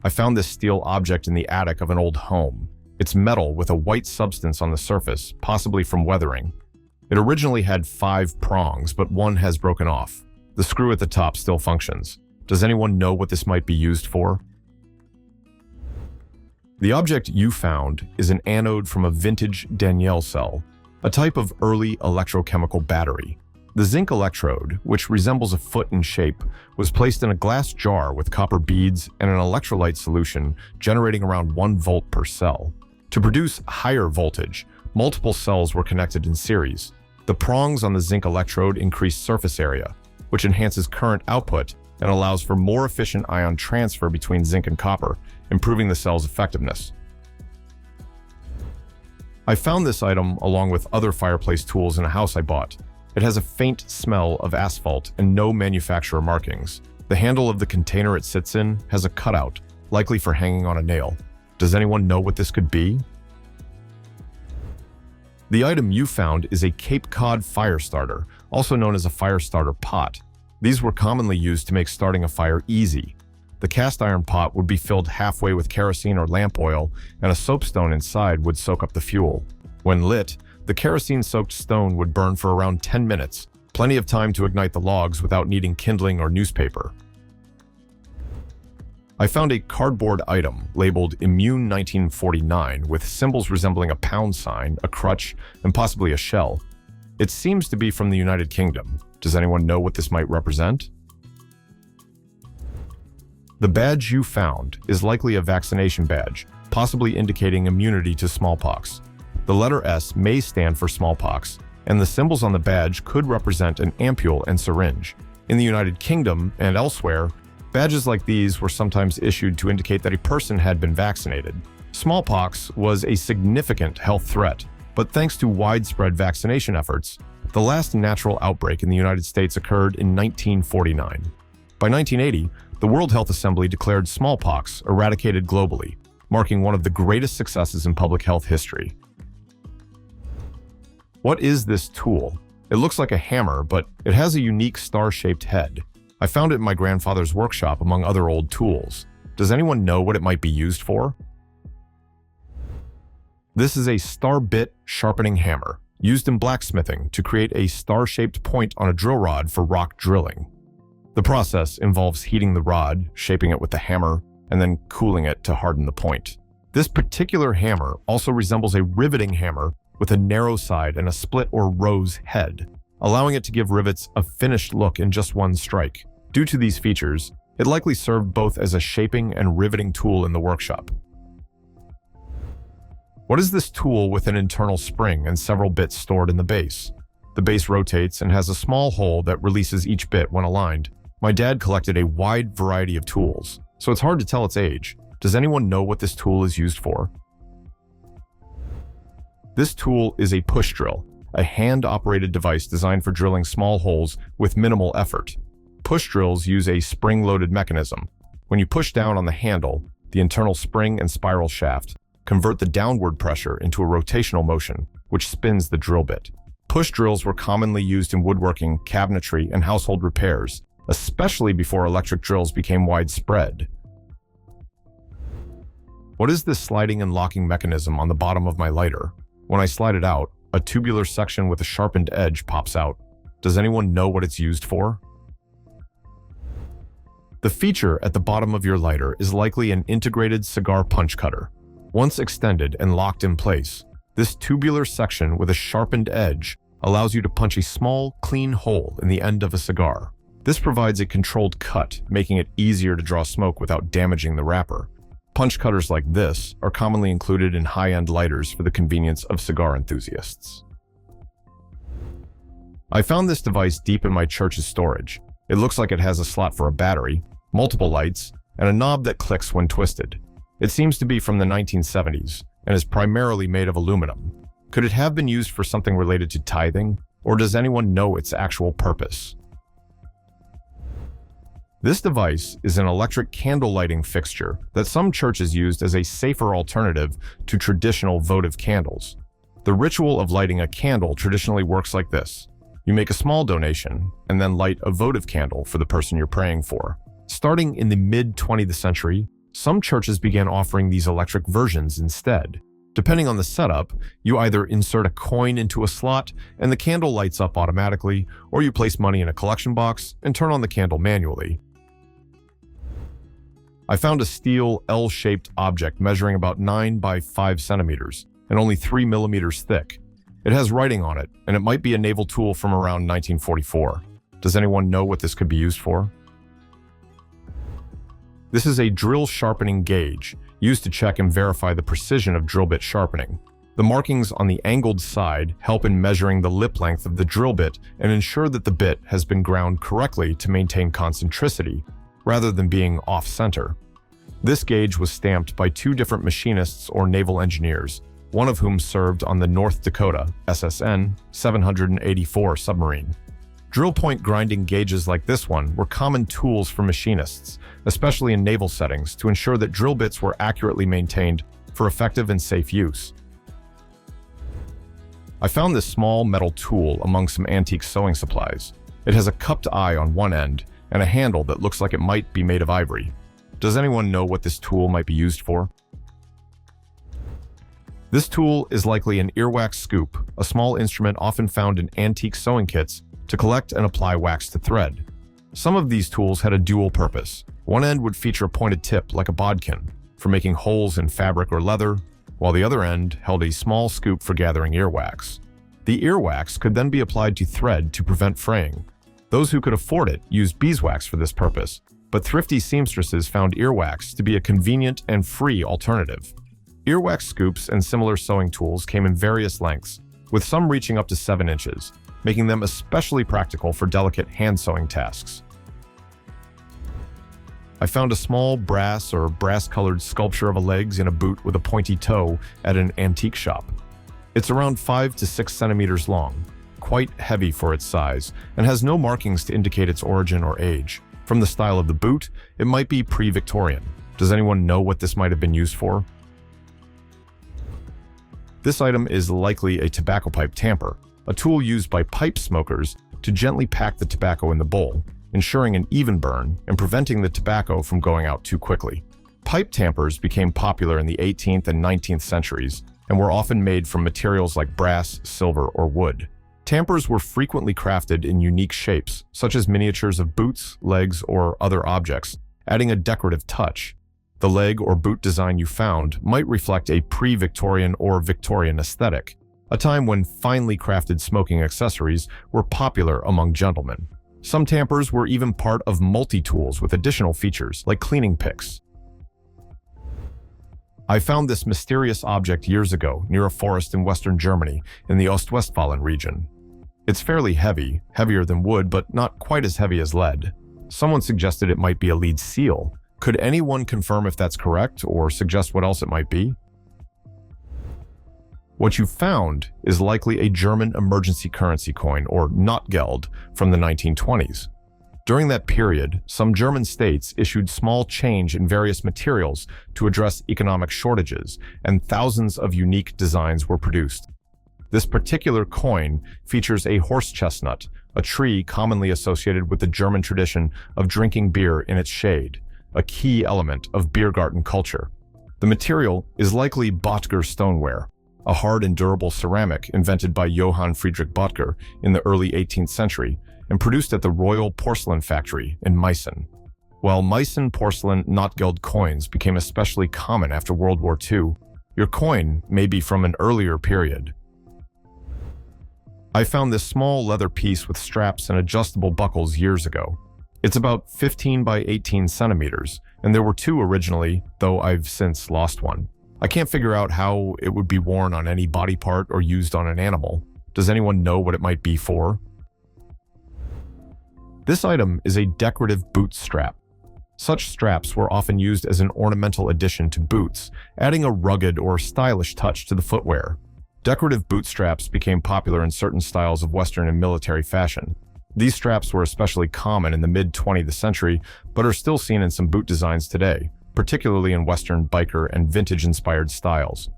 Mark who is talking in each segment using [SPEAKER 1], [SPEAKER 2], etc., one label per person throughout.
[SPEAKER 1] I found this steel object in the attic of an old home. It's metal with a white substance on the surface, possibly from weathering. It originally had 5 prongs, but one has broken off. The screw at the top still functions. Does anyone know what this might be used for? The object you found is an anode from a vintage Danielle cell, a type of early electrochemical battery. The zinc electrode, which resembles a foot in shape, was placed in a glass jar with copper beads and an electrolyte solution generating around 1 volt per cell. To produce higher voltage, multiple cells were connected in series. The prongs on the zinc electrode increase surface area, which enhances current output and allows for more efficient ion transfer between zinc and copper, improving the cell's effectiveness. I found this item along with other fireplace tools in a house I bought. It has a faint smell of asphalt and no manufacturer markings. The handle of the container it sits in has a cutout, likely for hanging on a nail. Does anyone know what this could be? The item you found is a Cape Cod fire starter, also known as a fire starter pot. These were commonly used to make starting a fire easy. The cast iron pot would be filled halfway with kerosene or lamp oil, and a soapstone inside would soak up the fuel. When lit, the kerosene-soaked stone would burn for around 10 minutes, plenty of time to ignite the logs without needing kindling or newspaper. I found a cardboard item labeled Immune 1949 with symbols resembling a pound sign, a crutch, and possibly a shell. It seems to be from the United Kingdom. Does anyone know what this might represent? The badge you found is likely a vaccination badge, possibly indicating immunity to smallpox. The letter S may stand for smallpox, and the symbols on the badge could represent an ampule and syringe. In the United Kingdom and elsewhere, badges like these were sometimes issued to indicate that a person had been vaccinated. Smallpox was a significant health threat, but thanks to widespread vaccination efforts, the last natural outbreak in the United States occurred in 1949. By 1980, the World Health Assembly declared smallpox eradicated globally, marking one of the greatest successes in public health history. What is this tool? It looks like a hammer, but it has a unique star-shaped head. I found it in my grandfather's workshop among other old tools. Does anyone know what it might be used for? This is a star bit sharpening hammer, used in blacksmithing to create a star-shaped point on a drill rod for rock drilling. The process involves heating the rod, shaping it with the hammer, and then cooling it to harden the point. This particular hammer also resembles a riveting hammer with a narrow side and a split or rose head, allowing it to give rivets a finished look in just one strike. Due to these features, it likely served both as a shaping and riveting tool in the workshop. What is this tool with an internal spring and several bits stored in the base? The base rotates and has a small hole that releases each bit when aligned. My dad collected a wide variety of tools, so it's hard to tell its age. Does anyone know what this tool is used for? This tool is a push drill, a hand-operated device designed for drilling small holes with minimal effort. Push drills use a spring-loaded mechanism. When you push down on the handle, the internal spring and spiral shaft convert the downward pressure into a rotational motion, which spins the drill bit. Push drills were commonly used in woodworking, cabinetry, and household repairs, especially before electric drills became widespread. What is this sliding and locking mechanism on the bottom of my lighter? When I slide it out, a tubular section with a sharpened edge pops out. Does anyone know what it's used for? The feature at the bottom of your lighter is likely an integrated cigar punch cutter. Once extended and locked in place, this tubular section with a sharpened edge allows you to punch a small, clean hole in the end of a cigar. This provides a controlled cut, making it easier to draw smoke without damaging the wrapper. Punch cutters like this are commonly included in high-end lighters for the convenience of cigar enthusiasts. I found this device deep in my church's storage. It looks like it has a slot for a battery, multiple lights, and a knob that clicks when twisted. It seems to be from the 1970s and is primarily made of aluminum. Could it have been used for something related to tithing, or does anyone know its actual purpose? This device is an electric candle lighting fixture that some churches used as a safer alternative to traditional votive candles. The ritual of lighting a candle traditionally works like this. You make a small donation and then light a votive candle for the person you're praying for. Starting in the mid-20th century, Some churches began offering these electric versions instead. Depending on the setup, you either insert a coin into a slot and the candle lights up automatically, or you place money in a collection box and turn on the candle manually. I found a steel L-shaped object measuring about 9 by 5 centimeters and only 3 millimeters thick. It has writing on it, and it might be a naval tool from around 1944. Does anyone know what this could be used for? This is a drill sharpening gauge, used to check and verify the precision of drill bit sharpening. The markings on the angled side help in measuring the lip length of the drill bit and ensure that the bit has been ground correctly to maintain concentricity, rather than being off-center. This gauge was stamped by 2 different machinists or naval engineers, one of whom served on the North Dakota SSN 784 submarine. Drill point grinding gauges like this one were common tools for machinists, especially in naval settings, to ensure that drill bits were accurately maintained for effective and safe use. I found this small metal tool among some antique sewing supplies. It has a cupped eye on one end and a handle that looks like it might be made of ivory. Does anyone know what this tool might be used for? This tool is likely an earwax scoop, a small instrument often found in antique sewing kits to collect and apply wax to thread. Some of these tools had a dual purpose. One end would feature a pointed tip like a bodkin for making holes in fabric or leather, while the other end held a small scoop for gathering earwax. The earwax could then be applied to thread to prevent fraying. Those who could afford it used beeswax for this purpose, but thrifty seamstresses found earwax to be a convenient and free alternative. Earwax scoops and similar sewing tools came in various lengths, with some reaching up to 7 inches, making them especially practical for delicate hand sewing tasks. I found a small brass or brass-colored sculpture of a legs in a boot with a pointy toe at an antique shop. It's around 5 to 6 centimeters long, quite heavy for its size, and has no markings to indicate its origin or age. From the style of the boot, it might be pre-Victorian. Does anyone know what this might have been used for? This item is likely a tobacco pipe tamper, a tool used by pipe smokers to gently pack the tobacco in the bowl, ensuring an even burn and preventing the tobacco from going out too quickly. Pipe tampers became popular in the 18th and 19th centuries and were often made from materials like brass, silver, or wood. Tampers were frequently crafted in unique shapes, such as miniatures of boots, legs, or other objects, adding a decorative touch. The leg or boot design you found might reflect a pre-Victorian or Victorian aesthetic, a time when finely crafted smoking accessories were popular among gentlemen. Some tampers were even part of multi-tools with additional features, like cleaning picks. I found this mysterious object years ago near a forest in western Germany in the Ostwestfalen region. It's fairly heavy, heavier than wood, but not quite as heavy as lead. Someone suggested it might be a lead seal. Could anyone confirm if that's correct or suggest what else it might be? What you found is likely a German emergency currency coin, or Notgeld, from the 1920s. During that period, some German states issued small change in various materials to address economic shortages, and thousands of unique designs were produced. This particular coin features a horse chestnut, a tree commonly associated with the German tradition of drinking beer in its shade, a key element of beer garden culture. The material is likely Böttger stoneware, a hard and durable ceramic invented by Johann Friedrich Böttger in the early 18th century and produced at the Royal Porcelain Factory in Meissen. While Meissen porcelain Notgeld coins became especially common after World War II, your coin may be from an earlier period. I found this small leather piece with straps and adjustable buckles years ago. It's about 15 by 18 centimeters, and there were 2 originally, though I've since lost one. I can't figure out how it would be worn on any body part or used on an animal. Does anyone know what it might be for? This item is a decorative boot strap. Such straps were often used as an ornamental addition to boots, adding a rugged or stylish touch to the footwear. Decorative boot straps became popular in certain styles of Western and military fashion. These straps were especially common in the mid-20th century, but are still seen in some boot designs today, particularly in Western, biker, and vintage-inspired styles.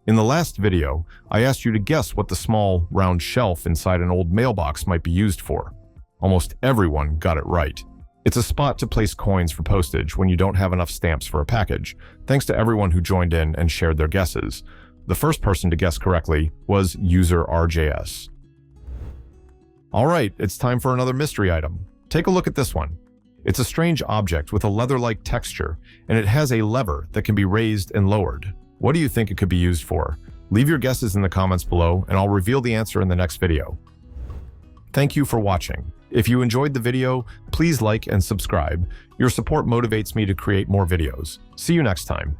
[SPEAKER 1] In the last video, I asked you to guess what the small, round shelf inside an old mailbox might be used for. Almost everyone got it right. It's a spot to place coins for postage when you don't have enough stamps for a package. Thanks to everyone who joined in and shared their guesses. The first person to guess correctly was user RJS. All right, it's time for another mystery item. Take a look at this one. It's a strange object with a leather-like texture, and it has a lever that can be raised and lowered. What do you think it could be used for? Leave your guesses in the comments below, and I'll reveal the answer in the next video. Thank you for watching. If you enjoyed the video, please like and subscribe. Your support motivates me to create more videos. See you next time.